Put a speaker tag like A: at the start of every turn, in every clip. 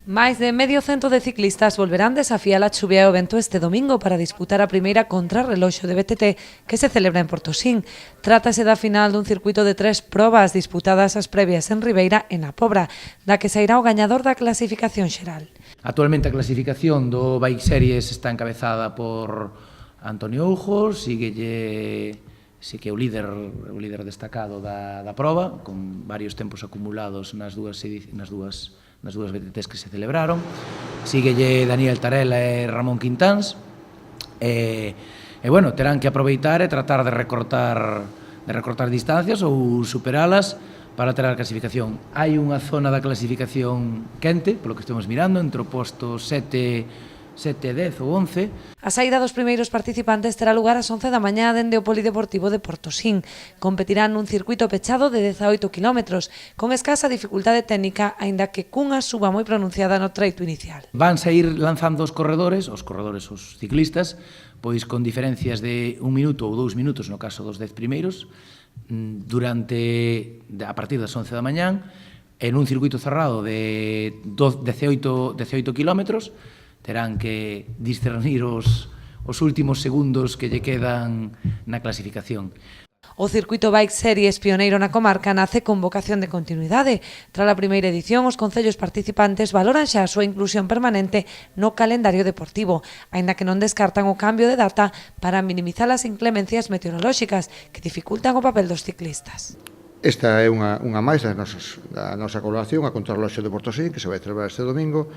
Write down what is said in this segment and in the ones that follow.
A: Máis de medio cento de ciclistas volverán desafiar a chuvia e o vento este domingo para disputar a primeira contrarreloxo de BTT que se celebra en Portosín. Trátase da final dun circuito de 3 probas disputadas as previas en Ribeira e na Pobra, da que sairá o gañador da clasificación xeral.
B: Actualmente a clasificación do Bike Series está encabezada por Antonio Oujos, sí que é o líder destacado da proba, con varios tempos acumulados nas dúas BTTs que se celebraron. Síguelle Daniel Tarela e Ramón Quintáns. Bueno, terán que aproveitar e tratar de recortar distancias ou superalas para ter a clasificación. Hai unha zona da clasificación quente, polo que estamos mirando, entre o posto 7, 10 ou 11.
A: A saída dos primeiros participantes terá lugar ás 11 da mañá dende o Polideportivo de Portosín. Competirán nun circuito pechado de 18 km, con escasa dificultade técnica, aínda que cunha suba moi pronunciada no treito inicial.
B: Van sair lanzando os ciclistas, pois con diferencias de 1 minuto ou 2 minutos no caso dos 10 primeiros, a partir das 11 da mañán, en un circuito cerrado de 18 km, terán que discernir os últimos segundos que lle quedan na clasificación.
A: O circuito Bike Series pioneiro na comarca nace con vocación de continuidade. Tras a primeira edición, os concellos participantes valoran xa a súa inclusión permanente no calendario deportivo, aínda que non descartan o cambio de data para minimizar as inclemencias meteorolóxicas que dificultan o papel dos ciclistas.
C: Esta é unha máis da nosa colaboración, a contrarreloxo de Portosín, que se vai celebrar este domingo.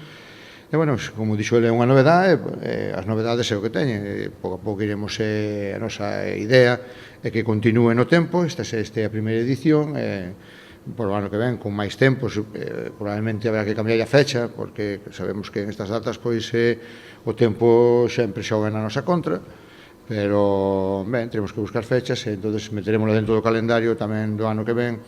C: E, bueno, como dixo ele, é unha novedade, as novedades é o que teñen, pouco a pouco iremos, a nosa idea é que continúe no tempo, esta é a primeira edición, por o ano que ven, con máis tempo, probablemente haberá que cambiar a fecha, porque sabemos que en estas datas, pois, o tempo sempre xoga na nosa contra, pero, ben, teremos que buscar fechas, e entón meterémoslo dentro do calendario tamén do ano que ven.